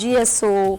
GSO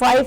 5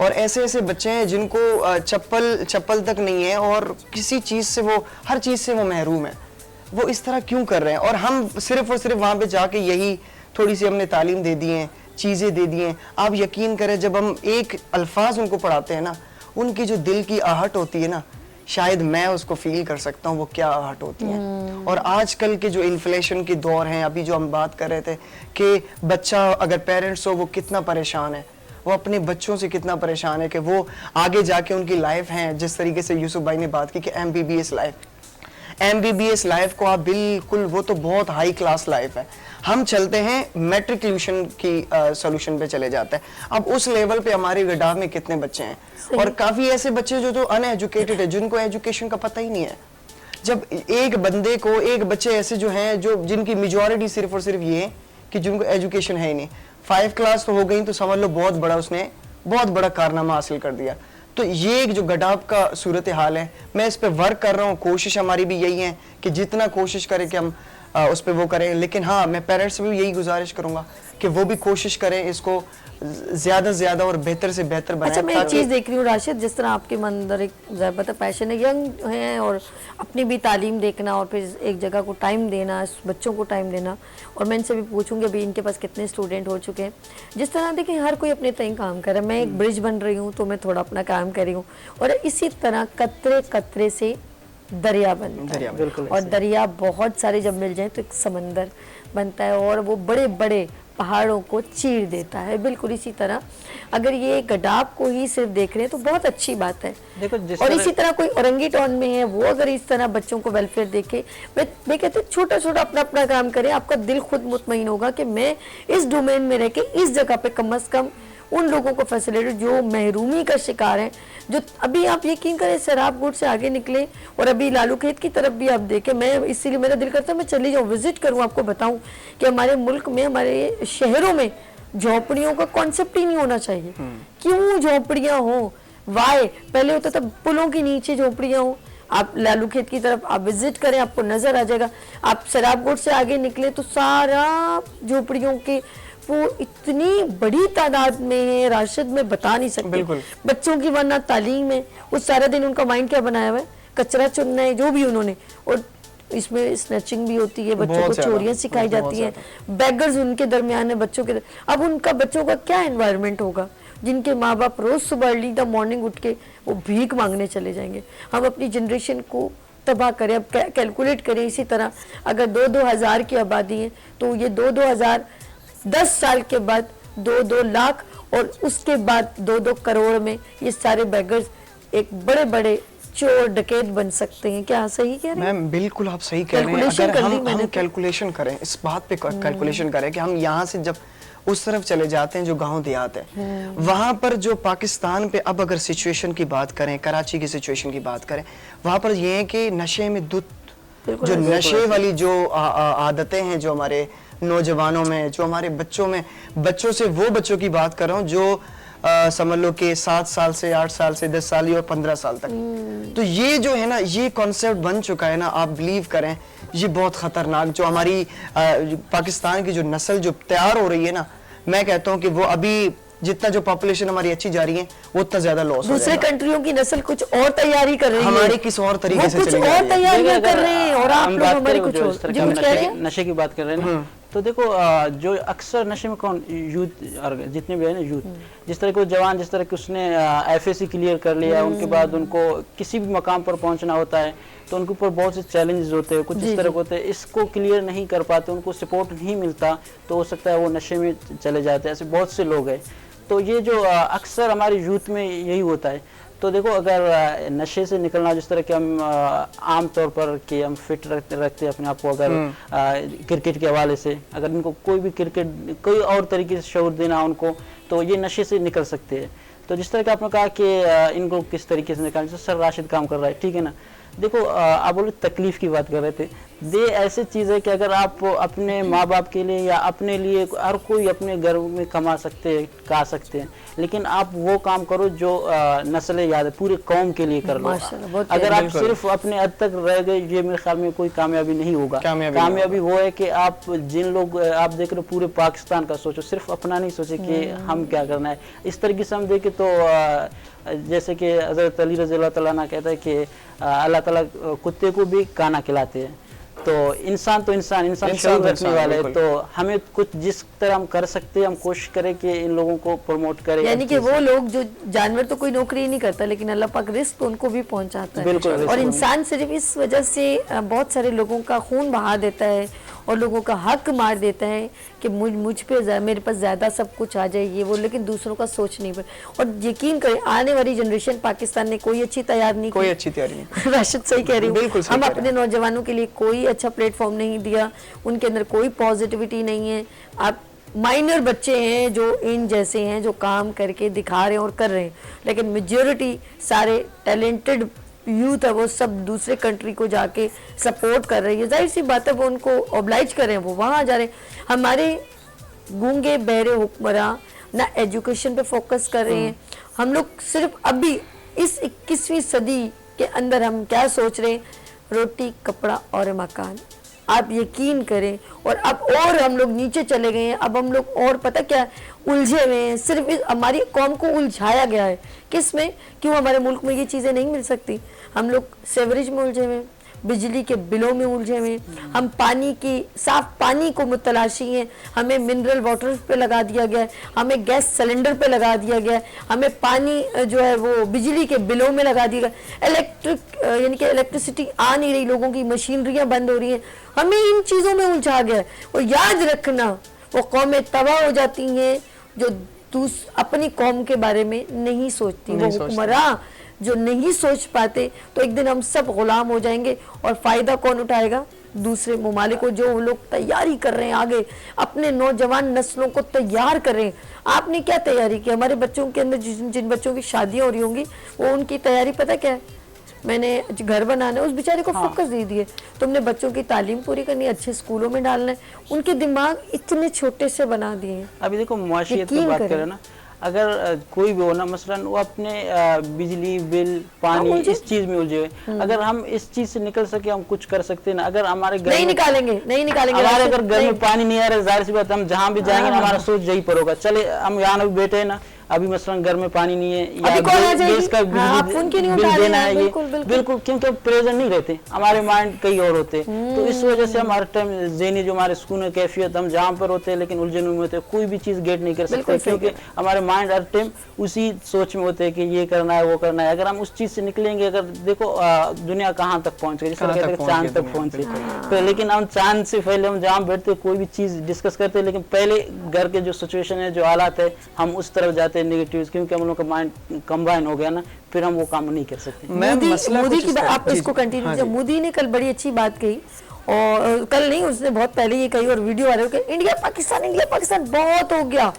اور ایسے ایسے بچے ہیں جن کو چپل تک نہیں ہے اور کسی چیز سے وہ ہر چیز سے وہ محروم ہے. وہ اس طرح کیوں کر رہے ہیں؟ اور ہم صرف اور صرف وہاں پہ جا کے یہی تھوڑی سی ہم نے تعلیم دے دی ہیں, چیزیں دے دی ہیں. آپ یقین کریں جب ہم ایک الفاظ ان کو پڑھاتے ہیں نا, ان کی جو دل کی آہٹ ہوتی ہے نا, شاید میں اس کو فیل کر سکتا ہوں وہ کیا آہٹ ہوتی ہیں. اور آج کل کے جو انفلیشن کے دور ہیں, ابھی جو ہم بات کر رہے تھے کہ بچہ اگر پیرنٹس ہو وہ کتنا پریشان ہے, وہ اپنے بچوں سے کتنا پریشان ہے کہ وہ آگے جا کے ان کی لائف ہیں. جس طریقے سے یوسف بھائی نے بات کی کہ MBBS لائف کو آپ بالکل, وہ تو بہت ہائی کلاس لائف ہے. ہم چلتے ہیں میٹریکلیوشن کی سولوشن پہ چلے جاتے ہیں. اب اس لیول پہ ہمارے گڈاف میں کتنے بچے ہیں, اور کافی ایسے بچے جو ان ایجوکیٹڈ ہے, جن کو ایجوکیشن کا پتہ ہی نہیں ہے. جب ایک بندے کو, ایک بچے ایسے جو ہیں جن کی میجورٹی صرف اور صرف یہ ہے کہ جن کو ایجوکیشن ہے ہی نہیں. 5 کلاس تو ہو گئی تو سمجھ لو اس نے بہت بڑا کارنامہ حاصل کر دیا. تو یہ جو گڈاپ کا صورتحال ہے, میں اس پہ ورک کر رہا ہوں. کوشش ہماری بھی یہی ہے کہ جتنا کوشش کریں کہ ہم اس پہ وہ کریں. لیکن ہاں, میں پیرنٹس سے بھی یہی گزارش کروں گا کہ وہ بھی کوشش کریں اس کو زیادہ سے زیادہ اور بہتر سے بہتر بنائیں. اچھا, میں ایک چیز دیکھ رہی ہوں راشد, جس طرح آپ کے اندر ایک ضربت پیشن ہے, ینگ ہیں اور اپنی بھی تعلیم دیکھنا اور پھر ایک جگہ کو ٹائم دینا, بچوں کو ٹائم دینا. اور میں ان سے بھی پوچھوں گی ابھی ان کے پاس کتنے اسٹوڈنٹ ہو چکے ہیں. جس طرح دیکھیں ہر کوئی اپنے تئیں کام کر رہا ہے. میں ایک برج بن رہی ہوں تو میں تھوڑا اپنا کام کر رہی ہوں, اور اسی طرح قطرے قطرے سے دریا بنتا ہے. اور دریا بہت سارے جب مل جائیں تو ایک سمندر بنتا ہے, اور وہ بڑے بڑے پہاڑوں کو چیر دیتا ہے. بالکل اسی طرح اگر یہ گڈاپ کو ہی صرف دیکھ رہے ہیں تو بہت اچھی بات ہے. اور اسی طرح کوئی اورنگی ٹون میں ہے, وہ اگر اس طرح بچوں کو ویلفیئر دیکھے, میں کہتے ہیں چھوٹا چھوٹا اپنا کام کرے, آپ کا دل خود مطمئن ہوگا کہ میں اس ڈومین میں رہ کے اس جگہ پہ کم از کم ان لوگوں کو فیسیلیٹی جو محرومی کا شکار ہیں, جو ابھی آپ یقین کریں سیراب گوٹ سے آگے نکلے اور ابھی لالو کھیت کی طرف بھی آپ دیکھیں. میں اسی لیے میرا دل کرتا ہے میں چلی جاؤں, وزٹ کروں, آپ کو بتاؤں کہ ہمارے ملک میں, ہمارے شہروں میں جھونپڑیوں کا کانسیپٹ ہی نہیں ہونا چاہیے. کیوں جھونپڑیاں ہوں؟ وائے پہلے ہوتا تھا پلوں کے نیچے جھونپڑیاں ہوں. آپ لالو کھیت کی طرف آپ وزٹ کریں, آپ کو نظر آ جائے گا. آپ سیراب گوٹ سے آگے نکلے تو سارا جھونپڑیوں کے وہ اتنی بڑی تعداد میں ہے راشد, میں بتا نہیں سکتی. بچوں کی ورنہ تعلیم ہے, اس سارا دن ان کا مائنڈ کیا بنایا ہوا ہے, کچرا چننا ہے جو بھی انہوں نے, اور اس میں سنیچنگ بھی ہوتی ہے, بچوں کو چوریاں سکھائی جاتی ہیں, بیگرز ان کے درمیان ہے بچوں کے. اب ان کا بچوں کا کیا انوائرمنٹ ہوگا جن کے ماں باپ روز صبح ارلی دا مارننگ اٹھ کے وہ بھیک مانگنے چلے جائیں گے. ہم اپنی جنریشن کو تباہ کریں. اب کیلکولیٹ کریں اسی طرح, اگر 2,000 کی آبادی ہے تو یہ 2,000 10 سال کے بعد 2 لاکھ, اور اس کے بعد 2 کروڑ میں یہ سارے بیگرز ایک بڑے بڑے چور ڈکیت بن سکتے ہیں. کیا صحیح کہہ رہے ہیں؟ میم بالکل آپ صحیح کہہ رہے ہیں. اگر ہم کیلکولیشن کریں, اس بات پہ کیلکولیشن کریں کہ ہم یہاں سے جب اس طرف چلے جاتے ہیں جو گاؤں دیہات ہے, وہاں پر جو پاکستان پہ اب اگر سچویشن کی بات کریں, کراچی کی سچویشن کی بات کریں, وہاں پر یہ ہے کہ نشے میں جو نشے والی جو عادتیں ہیں جو ہمارے نوجوانوں میں, جو ہمارے بچوں میں, بچوں سے وہ بچوں کی بات کر رہا ہوں جو سمجھ لو کہ 7 سال سے 8 سال سے 10 سال اور 15 سال تک. تو یہ جو ہے نا, یہ کانسیپٹ بن چکا ہے نا, آپ بلیو کریں یہ بہت خطرناک, جو ہماری پاکستان کی جو نسل جو تیار ہو رہی ہے نا, میں کہتا ہوں کہ وہ ابھی جتنا جو پاپولیشن ہماری اچھی جا رہی ہے وہ اتنا زیادہ لاس ہو جائے گا. دوسرے کنٹریوں کی نسل کچھ اور تیاری کر رہی ہے, ہماری کس اور طریقے سے کچھ اور تیاریاں کر رہے ہیں, اور آپ لوگ ہماری کچھ اور. جی کچھ کہہ رہے ہیں؟ نشے کی بات کر رہے ہیں نا, تو دیکھو جو اکثر نشے میں کون, یوتھ جتنے بھی ہیں نا, یوتھ جس طرح کے جوان, جس طرح کہ اس نے FSC کلیئر کر لیا, ان کے بعد ان کو کسی بھی مقام پر پہنچنا ہوتا ہے تو ان کے اوپر بہت سے چیلنجز ہوتے ہیں, کچھ اس طرح ہوتے ہیں, اس کو کلیئر نہیں کر پاتے, ان کو سپورٹ نہیں ملتا, تو ہو سکتا ہے وہ نشے میں چلے جاتے ہیں. ایسے بہت سے لوگ ہیں. تو یہ جو اکثر ہمارے یوتھ میں یہی ہوتا ہے. تو دیکھو اگر نشے سے نکلنا, جس طرح کہ ہم عام طور پر کہ ہم فٹ رکھتے ہیں اپنے آپ کو, اگر کرکٹ کے حوالے سے اگر ان کو کوئی بھی کرکٹ کوئی اور طریقے سے شعور دینا ان کو, تو یہ نشے سے نکل سکتے ہیں. تو جس طرح کہ آپ نے کہا کہ ان کو کس طریقے سے نکالنا, سر راشد کام کر رہا ہے, ٹھیک ہے نا. دیکھو آپ بولے تکلیف کی بات کر رہے تھے, دے ایسی چیز ہے کہ اگر آپ اپنے ماں باپ کے لیے یا اپنے لیے، ہر کوئی اپنے گھر میں کما سکتے ہیں، لیکن آپ وہ کام کرو جو نسل یاد ہے پورے قوم کے لیے کر لو. اگر آپ صرف اپنے حد تک رہ گئے، یہ میرے خیال میں کوئی کامیابی نہیں ہوگا. کامیابی وہ ہے کہ آپ جن لوگ آپ دیکھ رہے پورے پاکستان کا سوچو، صرف اپنا نہیں سوچے کہ ہم کیا کرنا ہے. اس طریقے سے ہم دیکھیں تو جیسے کہ حضرت علی رضی اللہ تعالیٰ عنہ کہتا ہے کہ اللہ تعالیٰ کتے کو بھی کھانا کھلاتے ہیں. تو انسان شعور رکھنے والے ہیں، تو ہمیں کچھ جس طرح ہم کر سکتے ہیں ہم کوشش کریں کہ ان لوگوں کو پروموٹ کریں. یعنی کہ وہ لوگ جو جانور تو کوئی نوکری نہیں کرتا، لیکن اللہ پاک رزق ان کو بھی پہنچاتا ہے. اور انسان صرف اس وجہ سے بہت سارے لوگوں کا خون بہا دیتا ہے اور لوگوں کا حق مار دیتا ہے کہ مجھ پہ میرے پاس زیادہ سب کچھ آ جائے یہ وہ، لیکن دوسروں کا سوچ نہیں پڑے. اور یقین کریں آنے والی جنریشن پاکستان نے کوئی اچھی تیار نہیں کی. راشد صحیح کہہ رہی ہوں، ہم اپنے نوجوانوں کے لیے کوئی اچھا پلیٹ فارم نہیں دیا، ان کے اندر کوئی پازیٹیوٹی نہیں ہے. آپ مائنر بچے ہیں جو ان جیسے ہیں جو کام کر کے دکھا رہے ہیں اور کر رہے ہیں، لیکن میجورٹی سارے ٹیلنٹڈ یوتھ ہے وہ سب دوسرے کنٹری کو جا کے سپورٹ کر رہی ہے. ظاہر سی بات ہے وہ ان کو اوبلائج کر رہے ہیں، وہ وہاں جا رہے ہیں. ہمارے گونگے بہرے حکمراں نہ ایجوکیشن پہ فوکس کر رہے ہیں. ہم لوگ صرف ابھی اس 21ویں صدی کے اندر ہم کیا سوچ رہے ہیں؟ روٹی، کپڑا اور مکان. آپ یقین کریں، اور اب اور ہم لوگ نیچے چلے گئے ہیں. اب ہم لوگ اور پتہ کیا الجھے ہوئے ہیں، صرف ہماری قوم کو الجھایا گیا ہے. کس میں؟ کیوں ہمارے ملک میں یہ چیزیں نہیں مل سکتی؟ ہم لوگ سیوریج میں الجھے ہوئے ہیں، بجلی کے بلوں میں الجھے ہوئے ہیں، ہم پانی کی صاف پانی کو متلاشی ہیں، ہمیں منرل واٹر پہ لگا دیا گیا ہے، ہمیں گیس سلنڈر پہ لگا دیا گیا ہے، ہمیں پانی جو ہے وہ بجلی کے بلوں میں لگا دیا گیا. یعنی کہ الیکٹریسٹی آ نہیں رہی، لوگوں کی مشینریاں بند ہو رہی ہیں. ہمیں ان چیزوں میں الجھا گیا ہے. اور یاد رکھنا وہ قومیں تباہ ہو جاتی ہیں جو اپنی قوم کے بارے میں نہیں سوچتی. وہ حکمراں جو نہیں سوچ پاتے، تو ایک دن ہم سب غلام ہو جائیں گے. اور فائدہ کون اٹھائے گا؟ دوسرے ممالک کو، جو لوگ تیاری کر رہے ہیں آگے اپنے نوجوان نسلوں کو تیار کر رہے ہیں. آپ نے کیا تیاری کی؟ ہمارے بچوں کے اندر جن بچوں کی شادیاں ہو رہی ہوں گی، وہ ان کی تیاری پتہ کیا ہے؟ میں نے گھر بنانا ہے، اس بیچارے کو فوکس دے دیے، تم نے بچوں کی تعلیم پوری کرنی ہے، اچھے اسکولوں میں ڈالنا ہے. ان کے دماغ اتنے چھوٹے سے بنا دیے ہیں. ابھی دیکھو معاشیت کی بات کریں نا، اگر کوئی بھی ہو نا، مثلا وہ اپنے بجلی بل، پانی اس چیز میں الجھے ہوئے، اگر ہم اس چیز سے نکل سکے ہم کچھ کر سکتے ہیں نا. اگر ہمارے گھر نہیں نکالیں گے ہمارے اگر گھر میں پانی نہیں آ رہا ہے، ظاہر سی بات ہم جہاں بھی جائیں گے ہمارا سوچ یہی پر ہوگا. چلے ہم یہاں بھی بیٹھے ہیں نا، ابھی مثلا گھر میں پانی نہیں ہے یا گیس کا بل دینا ہے، یہ بالکل کیونکہ پریزنٹ نہیں رہتے، ہمارے مائنڈ کئی اور ہوتے. تو اس وجہ سے ہمارے ٹائم ذہنی جو ہمارے سکون کیفیت، ہم جہاں پر ہوتے ہیں لیکن الجھنوں میں ہوتے ہیں، کوئی بھی چیز گیٹ نہیں کر سکتے کیونکہ ہمارے مائنڈ ہر ٹائم اسی سوچ میں ہوتے ہیں کہ یہ کرنا ہے وہ کرنا ہے. اگر ہم اس چیز سے نکلیں گے، اگر دیکھو دنیا کہاں تک پہنچ گئی، جس طرح کہتے ہیں چاند تک پہنچ گئی، لیکن ہم چاند سے پہلے ہم جہاں بیٹھتے کوئی بھی چیز ڈسکس کرتے ہیں، لیکن پہلے گھر کے جو سچویشن ہے، جو حالات ہے، ہم اس طرف جاتے ہیں نیگیٹیوز، کیونکہ ہم لوگ کا مائنڈ کمبائن ہو گیا نا، پھر ہم وہ کام نہیں کر سکتے. مودی کی آپ اس کو کنٹینیو، مودی نے کل بڑی اچھی بات کہی، اور کل نہیں اس نے بہت پہلے یہ کہی اور ویڈیو آ رہے ہو کہ انڈیا پاکستان بہت ہو گیا،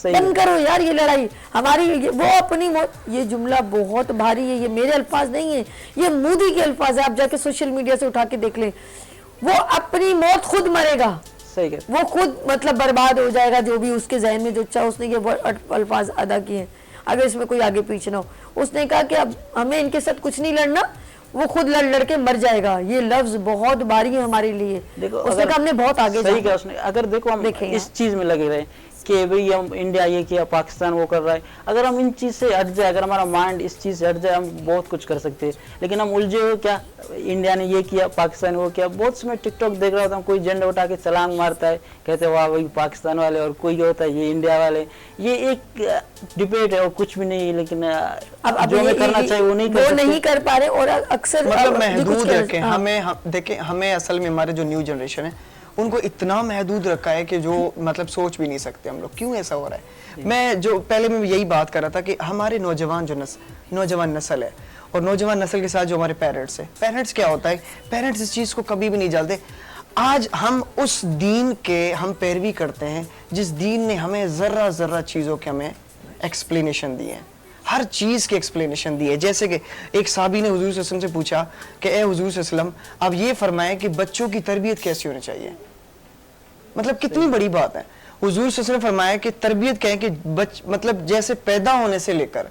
بند کرو یار یہ لڑائی ہماری، وہ اپنی موت. یہ جملہ بہت بھاری ہے، یہ میرے الفاظ نہیں ہیں، یہ مودی کے الفاظ ہیں. آپ جا کے سوشل میڈیا سے اٹھا کے دیکھ لیں. وہ اپنی موت خود مرے گا، وہ خود مطلب برباد ہو جائے گا. جو بھی اس کے ذہن میں جو اچھا اس نے یہ الفاظ ادا کیے ہیں، اگر اس میں کوئی آگے پیچھے نہ ہو. اس نے کہا کہ اب ہمیں ان کے ساتھ کچھ نہیں لڑنا، وہ خود لڑ کے مر جائے گا. یہ لفظ بہت بھاری ہے ہمارے لیے. اس نے کہا ہم نے بہت آگے صحیح کہا اس نے. اگر دیکھو ہم اس چیز میں لگے رہے کہ بھئی ہم انڈیا یہ کیا، پاکستان وہ کر رہا ہے، اگر ہم ان چیز سے ہٹ جائے، اگر ہمارا مائنڈ اس چیز سے ہٹ جائے، ہم بہت کچھ کر سکتے ہیں. لیکن ہم الجھے ہوئے کیا، انڈیا نے یہ کیا، پاکستان وہ کیا. بہت سے میں ٹک ٹاک دیکھ رہا ہوتا ہوں، کوئی جھنڈا اٹھا کے چھلانگ مارتا ہے، کہتے ہیں واہ وہی پاکستان والے، اور کوئی ہوتا ہے یہ انڈیا والے. یہ ایک ڈبیٹ ہے اور کچھ بھی نہیں. لیکن جو ہمیں کرنا چاہیے وہ نہیں کر پا رہے، اور اکثر مطلب محدود رکھیں. ہمیں دیکھیں، ہمیں اصل میں ہمارے جو نیو جنریشن ہے ان کو اتنا محدود رکھا ہے کہ جو مطلب سوچ بھی نہیں سکتے ہم لوگ. کیوں ایسا ہو رہا ہے؟ میں جو پہلے میں یہی بات کر رہا تھا کہ ہمارے نوجوان جو نوجوان نسل ہے، اور نوجوان نسل کے ساتھ جو ہمارے پیرنٹس ہیں، پیرنٹس کیا ہوتا ہے، پیرنٹس اس چیز کو کبھی بھی نہیں جانتے. آج ہم اس دین کے ہم پیروی کرتے ہیں جس دین نے ہمیں ذرہ ذرہ چیزوں کے ہمیں ایکسپلینیشن دی ہے. ہر چیز کی ایکسپلینیشن دی ہے. جیسے کہ ایک صحابی نے حضور صلی اللہ علیہ وسلم سے پوچھا کہ اے حضور صلی اللہ علیہ وسلم آپ یہ فرمائیں کہ بچوں کی تربیت کیسی ہونی چاہیے. مطلب کتنی بڑی بات ہے. حضور صلی اللہ علیہ وسلم نے فرمایا کہ تربیت کہیں کہ مطلب جیسے پیدا ہونے سے لے کر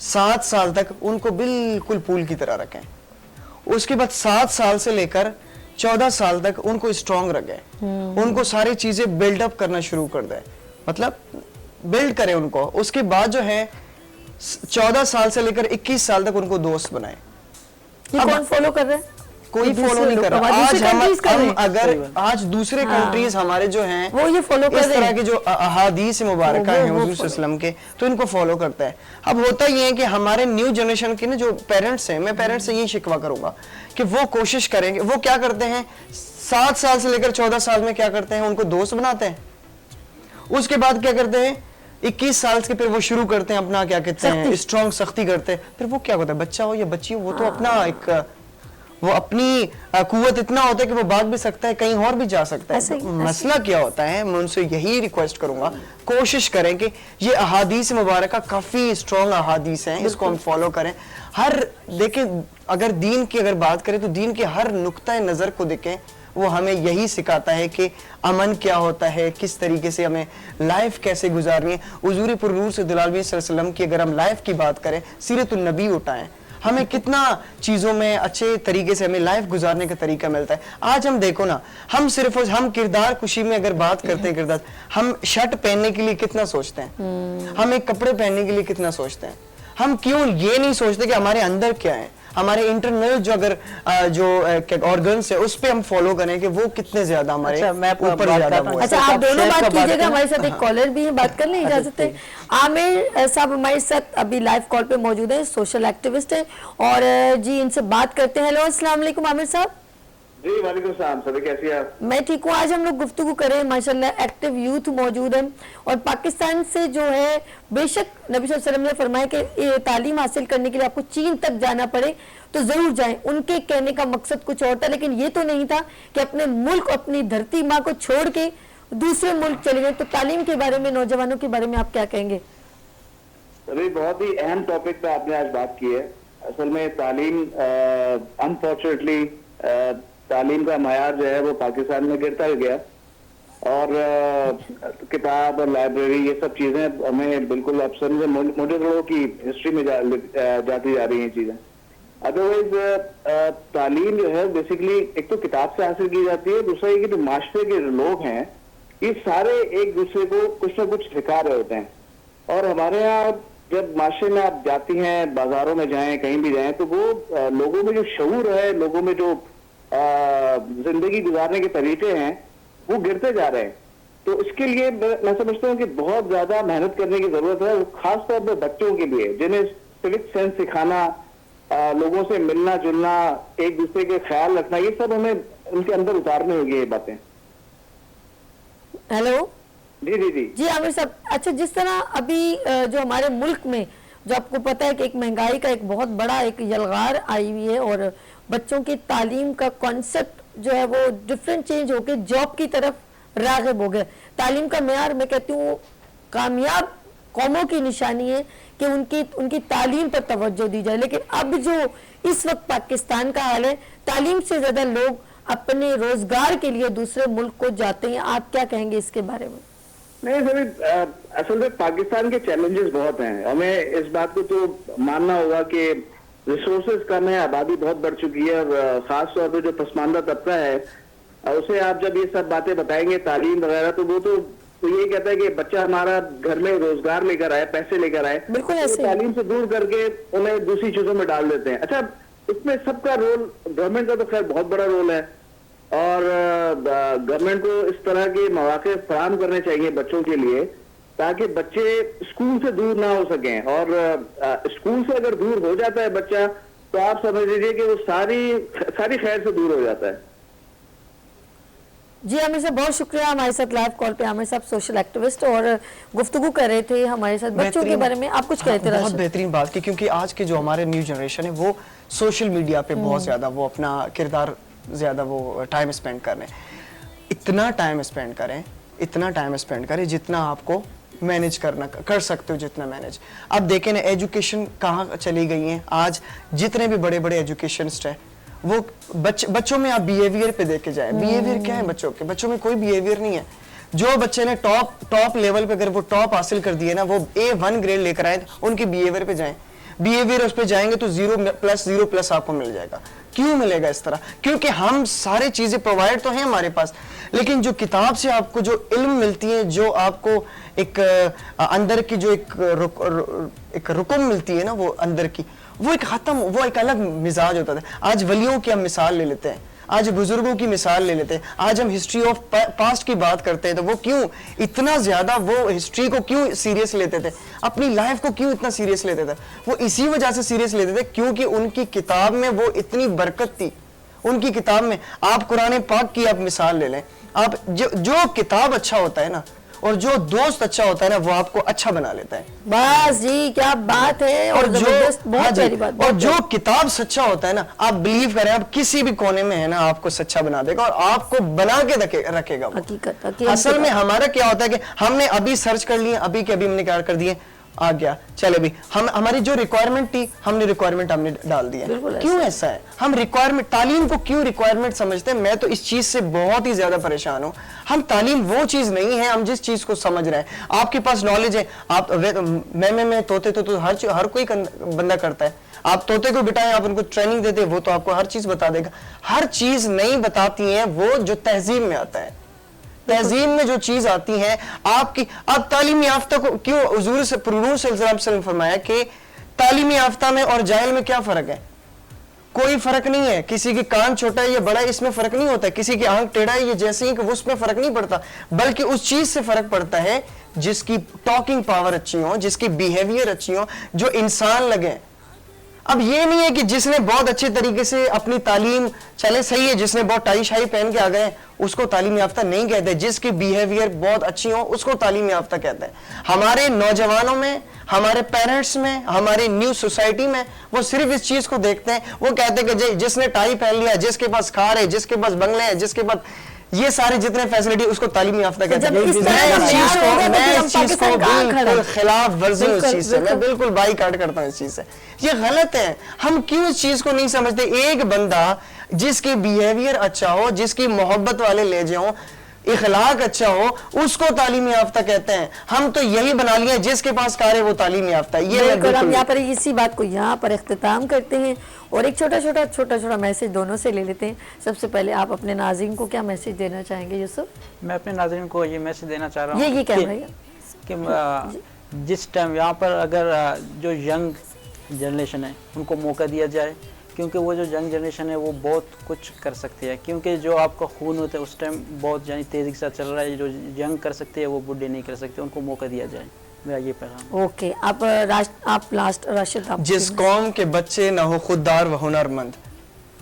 7 سال تک ان کو بالکل پھول کی طرح رکھیں, اس کے بعد 7 سال سے لے کر 14 سال تک ان کو اسٹرانگ رکھیں, ان کو ساری چیزیں بلڈ اپ کرنا شروع کر دیں, مطلب بلڈ کریں ان کو. اس کے بعد جو ہے 14 سال سے لے کر 21 سال تک ان کو دوست بنائیں. یہ کون فالو کر رہے ہیں؟ کوئی فالو نہیں کر رہا. آج ہم اگر آج دوسرے کنٹریز ہمارے جو ہیں وہ یہ فالو کر رہے ہیں, اس طرح کے جو احادیث مبارکہ ہیں حضور صلی اللہ علیہ وسلم کے, تو ان کو فالو کرتا ہے. اب ہوتا یہ ہے کہ ہمارے نیو جنریشن کے نا جو پیرنٹس ہیں, میں پیرنٹس سے یہی شکوہ کروں گا کہ وہ کوشش کریں گے, وہ کیا کرتے ہیں 7 سال سے لے کر 14 سال میں کیا کرتے ہیں, ان کو دوست بناتے ہیں. اس کے بعد کیا کرتے ہیں 21 سال کے پھر وہ شروع کرتے ہیں اپنا کیا کہتے ہیں اسٹرانگ سختی کرتے ہیں. پھر وہ کیا ہوتا ہے, بچہ ہو یا بچی ہو, وہ تو اپنا ایک وہ اپنی قوت اتنا ہوتا ہے کہ وہ بھاگ بھی سکتا ہے, کہیں اور بھی جا سکتا ہے. مسئلہ کیا ہوتا ہے, میں ان سے یہی ریکویسٹ کروں گا کوشش کریں کہ یہ احادیث مبارکہ کافی اسٹرانگ احادیث ہیں, اس کو ہم فالو کریں. دیکھیں اگر دین کی اگر بات کریں تو دین کے ہر نقطہ نظر کو دیکھیں, وہ ہمیں یہی سکھاتا ہے کہ امن کیا ہوتا ہے, کس طریقے سے ہمیں لائف کیسے گزارنی ہے. حضور پر نور صلی اللہ علیہ وسلم کی اگر ہم لائف کی بات کریں, سیرت النبی اٹھائیں, ہمیں کتنا چیزوں میں اچھے طریقے سے ہمیں لائف گزارنے کا طریقہ ملتا ہے. آج ہم دیکھو نا, ہم کردار کشی میں اگر بات کرتے ہیں کردار, ہم شرٹ پہننے کے لیے کتنا سوچتے ہیں, ہم ایک کپڑے پہننے کے لیے کتنا سوچتے ہیں. ہم کیوں یہ نہیں سوچتے کہ ہمارے اندر کیا ہے, ہمارے انٹرنل جو اگر جو آرگنز ہے اس پہ ہم فالو کریں کہ وہ کتنے زیادہ ہمارے اوپر زیادہ وہ ہے. اچھا آپ دونوں بات کیجئے گا, ہمارے ساتھ ایک کالر بھی ہے, بات کر لیں اجازت ہے. عامر صاحب ہمارے ساتھ ابھی لائیو کال پہ موجود ہیں, سوشل ایکٹیوسٹ ہیں, اور جی ان سے بات کرتے ہیں. ہیلو السلام علیکم عامر صاحب. جی وعلیکم السلام سر, کیسی ہیں آپ؟ میں ٹھیک ہوں. آج ہم لوگ گفتگو کریں, ماشاءاللہ ایکٹیو یوتھ موجود ہیں, اور پاکستان سے جو ہے بے شک نبی صلی اللہ علیہ وسلم نے فرمایا کہ تعلیم حاصل کرنے کے لیے آپ کو چین تک جانا پڑے تو ضرور جائیں. ان کے کہنے کا مقصد کچھ اور تھا, لیکن یہ تو نہیں تھا کہ اپنے ملک, اپنی دھرتی ماں کو چھوڑ کے دوسرے ملک چلے گئے. تو تعلیم کے بارے میں, نوجوانوں کے بارے میں آپ کیا کہیں گے؟ ابھی بہت ہی اہم ٹاپک پہ آپ نے آج بات کی ہے. اصل میں تعلیم انفارچونیٹلی تعلیم کا معیار جو ہے وہ پاکستان میں گرتا گیا, اور کتاب اور لائبریری یہ سب چیزیں ہمیں بالکل اب سمجھے موٹے لوگوں کی ہسٹری میں جاتی جا رہی ہیں چیزیں. ادروائز تعلیم جو ہے بیسیکلی ایک تو کتاب سے حاصل کی جاتی ہے, دوسرا یہ کہ جو معاشرے کے لوگ ہیں یہ سارے ایک دوسرے کو کچھ نہ کچھ سکھا رہے ہوتے ہیں. اور ہمارے یہاں جب معاشرے میں آپ جاتی ہیں, بازاروں میں جائیں, کہیں بھی جائیں, تو وہ لوگوں میں جو شعور ہے, لوگوں میں جو زندگی گزارنے کے طریقے ہیں وہ گرتے جا رہے ہیں. تو اس کے لیے میں سمجھتا ہوں کہ بہت زیادہ محنت کرنے کی ضرورت ہے, خاص طور پر بچوں کے لیے, جنہیں سوک سینس سکھانا, لوگوں سے ملنا جلنا, ایک دوسرے کے خیال رکھنا, یہ سب ہمیں ان کے اندر اتارنے ہوگی یہ باتیں. ہیلو جی جی جی جی عامر صاحب, اچھا جس طرح ابھی جو ہمارے ملک میں جو آپ کو پتہ ہے کہ ایک مہنگائی کا ایک بہت بڑا ایک یلغار آئی ہوئی ہے, اور بچوں کی تعلیم کا کانسیپٹ جو ہے وہ ڈیفرنٹ چینج ہو کے جاب کی طرف راغب ہو گیا. تعلیم کا معیار میں کہتی ہوں کامیاب قوموں کی نشانی ہے کہ ان کی تعلیم پر توجہ دی جائے, لیکن اب جو اس وقت پاکستان کا حال ہے, تعلیم سے زیادہ لوگ اپنے روزگار کے لیے دوسرے ملک کو جاتے ہیں. آپ کیا کہیں گے اس کے بارے میں؟ نہیں سر, اصل میں پاکستان کے چیلنجز بہت ہیں. ہمیں اس بات کو تو ماننا ہوگا کہ ریسورسز کم ہے, آبادی بہت بڑھ چکی ہے, اور خاص طور پہ جو پسماندہ طبقہ ہے اسے آپ جب یہ سب باتیں بتائیں گے, تعلیم وغیرہ, تو وہ تو یہ کہتا ہے کہ بچہ ہمارا گھر میں روزگار لے کر آئے, پیسے لے کر آئے, بالکل ایسے تعلیم سے دور کر کے انہیں دوسری چیزوں میں ڈال دیتے ہیں. اچھا اس میں سب کا رول, گورنمنٹ کا تو خیر بہت بڑا رول ہے, اور گورنمنٹ کو اس طرح کے مواقع فراہم کرنے چاہیے بچوں کے لیے تاکہ بچے اسکول سے دور نہ ہو سکیں. اور اسکول سے اگر دور ہو جاتا ہے بچہ تو آپ سمجھ لیجیے کہ وہ ساری خیر سے دور ہو جاتا ہے. جی عامر صاحب بہت شکریہ, ہمارے ساتھ لائیو کال پہ عامر صاحب سوشل ایکٹیوسٹ اور گفتگو کر رہے تھے ہمارے ساتھ بچوں کے بارے میں. آپ کچھ کہتے راشد؟ بہت بہترین بات کی, کیونکہ آج کے جو ہمارے نیو جنریشن ہے وہ سوشل میڈیا پہ بہت زیادہ وہ اپنا کردار زیادہ وہ ٹائم اسپینڈ کر رہے ہیں. اتنا ٹائم اسپینڈ کریں جتنا آپ کو مینج کر سکتے ہو جتنا مینج. اب دیکھیں نا ایجوکیشن کہاں چلی گئی ہیں. آج جتنے بھی بڑے بڑے ایجوکیشنسٹ ہیں وہ بچوں میں آپ بیہیویئر پہ دیکھ کے جائیں. بیہیویئر کیا ہے بچوں کے؟ بچوں میں کوئی بیہیویئر نہیں ہے. جو بچے نے ٹاپ لیول پہ اگر وہ ٹاپ حاصل کر دیے نا, وہ A1 گریڈ لے کر آئے, ان کے بیہیویئر پہ جائیں. بیہیویئر اس پہ جائیں گے تو 0+0+ آپ کو مل جائے گا. کیوں ملے گا اس طرح؟ کیونکہ ہم سارے چیزیں پرووائڈ تو ہیں ہمارے پاس, لیکن جو کتاب سے آپ کو جو علم ملتی ہے, جو آپ کو ایک اندر کی جو ایک رکم ملتی ہے نا وہ اندر کی, وہ ایک الگ مزاج ہوتا تھا. آج ولیوں کی ہم مثال لے لیتے ہیں, آج بزرگوں کی مثال لے لیتے ہیں, آج ہم ہسٹری آف پاسٹ کی بات کرتے ہیں تو وہ کیوں اتنا زیادہ وہ ہسٹری کو کیوں سیریس لیتے تھے, اپنی لائف کو کیوں اتنا سیریس لیتے تھے؟ وہ اسی وجہ سے سیریس لیتے تھے کیونکہ ان کی کتاب میں وہ اتنی برکت تھی. ان کی کتاب میں آپ قرآن پاک کی آپ مثال لے لیں, آپ جو کتاب اچھا ہوتا ہے نا اور جو دوست اچھا ہوتا ہے نا وہ آپ کو اچھا بنا لیتا ہے. بس جی کیا بات ہے. اور جو کتاب سچا ہوتا ہے نا, آپ بلیو کریں آپ کسی بھی کونے میں ہے نا آپ کو سچا بنا دے گا اور آپ کو بنا کے رکھے گا. اصل میں ہمارا کیا ہوتا ہے کہ ہم نے ابھی سرچ کر لیے, ابھی کے ابھی ہم نے کیا کر دیے, آ گیا چلے بھی, ہماری جو ریکوائرمنٹ تھی ہم نے ریکوائرمنٹ ہم نے ڈال دیا. کیوں ایسا ہے؟ ہم ریکوائرمنٹ تعلیم کو کیوں ریکوائرمنٹ سمجھتے ہیں؟ میں تو اس چیز سے بہت ہی زیادہ پریشان ہوں. ہم تعلیم وہ چیز نہیں ہے, ہم جس چیز کو سمجھ رہے ہیں. آپ کے پاس نالج ہے, آپ میں طوطے تو ہر کوئی بندہ کرتا ہے. آپ طوطے کو بٹائیں, آپ ان کو ٹریننگ دیتے, وہ تو آپ کو ہر چیز بتا دے گا. ہر چیز نہیں بتاتی ہیں وہ جو تہذیب میں آتا ہے. تہذیب میں جو چیز آتی ہے آپ کی, آپ تعلیم یافتہ کو کیوں حضور سے پرنور صلی اللہ علیہ وسلم نے فرمایا کہ تعلیم یافتہ میں اور جاہل میں کیا فرق ہے؟ کوئی فرق نہیں ہے. کسی کی کان چھوٹا ہے یا بڑا ہے اس میں فرق نہیں ہوتا ہے, کسی کی آنکھ ٹیڑھا ہے یہ جیسے ہی کہ اس میں فرق نہیں پڑتا, بلکہ اس چیز سے فرق پڑتا ہے جس کی ٹاکنگ پاور اچھی ہو, جس کی بیہیویئر اچھی ہو, جو انسان لگے. اب یہ نہیں ہے کہ جس نے بہت اچھے طریقے سے اپنی تعلیم, چلے صحیح ہے, جس نے بہت ٹائی شائی پہن کے آ گئے اس کو تعلیم یافتہ نہیں کہتے. جس کی بیہیویئر بہت اچھی ہو اس کو تعلیم یافتہ کہتے ہیں. ہمارے نوجوانوں میں, ہمارے پیرنٹس میں, ہماری نیو سوسائٹی میں وہ صرف اس چیز کو دیکھتے ہیں. وہ کہتے ہیں کہ جس نے ٹائی پہن لیا, جس کے پاس کار ہے, جس کے پاس بنگلے ہیں, جس کے پاس یہ سارے جتنے فیسلٹی اس کو تعلیم یافتہ کہتے ہیں. میں اس چیز کو بالکل خلاف ورزی ہوں, اس چیز سے میں بالکل بائی کاٹ کرتا ہوں اس چیز سے. یہ غلط ہے. ہم کیوں اس چیز کو نہیں سمجھتے؟ ایک بندہ جس کی بیہیویئر اچھا ہو, جس کی محبت والے لہجے ہوں, اخلاق اچھا ہو, اس کو تعلیم یافتہ کہتے ہیں. ہم تو یہی بنا لیا جس کے پاس کار ہے وہ تعلیم یافتہ ہے. یہ ہم یہاں پر اسی بات کو یہاں پر اختتام کرتے ہیں اور ایک چھوٹا میسج دونوں سے لے لیتے ہیں. سب سے پہلے آپ اپنے ناظرین کو کیا میسج دینا چاہیں گے یوسف؟ میں اپنے ناظرین کو یہ میسج دینا چاہ رہا ہوں یہ کیمرہ کہ جس ٹائم یہاں پر اگر جو ینگ جنریشن ہے ان کو موقع دیا جائے, کیونکہ وہ جو ینگ جنریشن ہے وہ بہت کچھ کر سکتی ہے. کیونکہ جو آپ کا خون ہوتا ہے اس ٹائم بہت یعنی تیزی کے ساتھ چل رہا ہے. جو ینگ کر سکتے ہیں وہ بڈھے نہیں کر سکتے, ان کو موقع دیا جائے. میرا یہ پیغام. اوکے, آپ لاسٹ راشد. جس قوم کے بچے نہ ہو خوددار و ہنرمند,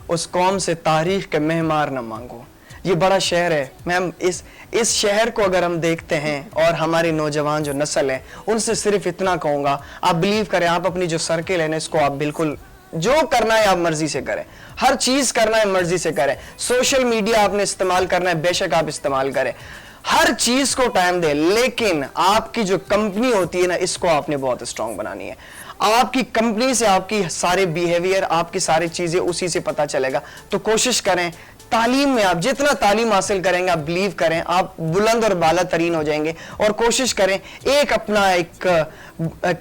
اس قوم سے تاریخ کے معمار نہ مانگو. یہ بڑا شہر ہے میم. اس شہر کو اگر ہم دیکھتے ہیں اور ہماری نوجوان جو نسل ہے ان سے صرف اتنا کہوں گا, آپ بلیو کریں, آپ اپنی جو سرکل ہے نا اس کو آپ بالکل جو کرنا ہے آپ مرضی سے کریں. ہر چیز کرنا ہے مرضی سے کریں. سوشل میڈیا آپ نے استعمال کرنا ہے بے شک آپ استعمال کریں. ہر چیز کو ٹائم دے, لیکن آپ کی جو کمپنی ہوتی ہے نا اس کو آپ نے بہت اسٹرانگ بنانی ہے. آپ کی کمپنی سے آپ کی سارے بیہیویئر, آپ کی ساری چیزیں اسی سے پتہ چلے گا. تو کوشش کریں تعلیم میں, آپ جتنا تعلیم حاصل کریں گے آپ بلیو کریں آپ بلند اور بالا ترین ہو جائیں گے. اور کوشش کریں ایک اپنا ایک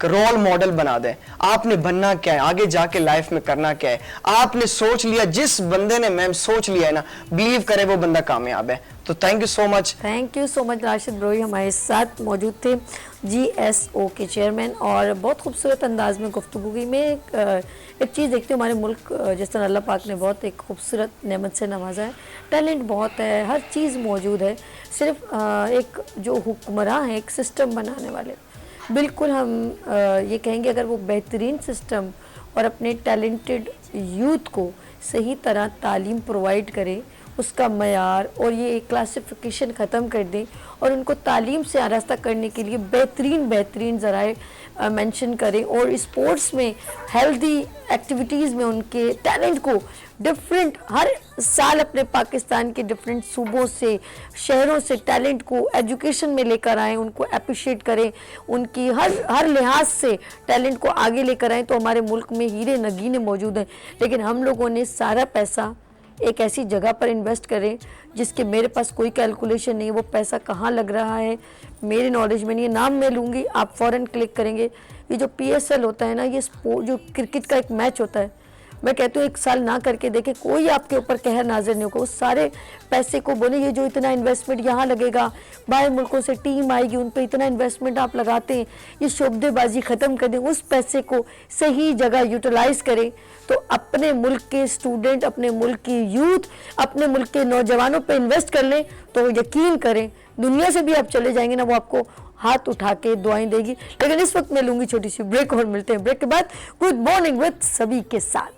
رول ماڈل بنا دیں. آپ نے بننا کیا ہے, آگے جا کے لائف میں کرنا کیا ہے, آپ نے سوچ لیا. جس بندے نے میم سوچ لیا ہے نا, بلیو کرے وہ بندہ کامیاب ہے. تو thank you so much. Thank you so much. Rashid Brohi ہمارے ساتھ موجود تھے, GSO کے چیئرمین, اور بہت خوبصورت انداز میں گفتگو کی. میں ایک چیز دیکھتی ہوں, ہمارے ملک جس طرح اللہ پاک نے بہت ایک خوبصورت نعمت سے نوازا ہے. ٹیلنٹ بہت ہے, ہر چیز موجود ہے. صرف ایک جو حکمراں ہیں, ایک سسٹم بنانے والے, بالکل ہم یہ کہیں گے اگر وہ بہترین سسٹم اور اپنے ٹیلنٹڈ یوتھ کو صحیح طرح تعلیم پرووائڈ کرے اس کا معیار اور یہ کلاسیفیکیشن ختم کر دیں اور ان کو تعلیم سے آراستہ کرنے کے لیے بہترین ذرائع مینشن کریں اور اسپورٹس میں ہیلدی ایکٹیویٹیز میں ان کے ٹیلنٹ کو ڈفرینٹ ہر سال اپنے پاکستان کے ڈفرینٹ صوبوں سے شہروں سے ٹیلنٹ کو ایجوکیشن میں لے کر آئیں, ان کو اپریشیٹ کریں, ان کی ہر لحاظ سے ٹیلنٹ کو آگے لے کر آئیں. تو ہمارے ملک میں ہیرے نگینے موجود ہیں, لیکن ہم لوگوں نے سارا پیسہ ایک ایسی جگہ پر انویسٹ کریں جس کے میرے پاس کوئی کیلکولیشن نہیں, وہ پیسہ کہاں لگ رہا ہے میرے نالج میں نہیں ہے. نام میں لوں گی, آپ فوراً کلک کریں گے. یہ جو پی ایس ایل ہوتا ہے نا, یہ جو کرکٹ کا ایک میچ ہوتا ہے, میں کہتی ہوں ایک سال نہ کر کے دیکھیں, کوئی آپ کے اوپر قہر نازل نہیں ہوگا. اس سارے پیسے کو بولیں یہ جو اتنا انویسٹمنٹ یہاں لگے گا, باہر ملکوں سے ٹیم آئے گی, ان پہ اتنا انویسٹمنٹ آپ لگاتے ہیں, یہ شعبدے بازی ختم کر دیں, اس پیسے کو صحیح جگہ یوٹیلائز کریں. تو اپنے ملک کے اسٹوڈنٹ, اپنے ملک کی یوتھ, اپنے ملک کے نوجوانوں پہ انویسٹ کر لیں تو یقین کریں دنیا سے بھی آپ چلے جائیں گے نا, وہ آپ کو ہاتھ اٹھا کے دعائیں دے گی. لیکن اس وقت میں لوں گی چھوٹی سی بریک اور ملتے ہیں بریک کے بعد گڈ مارننگ وتھ سبھی کے ساتھ.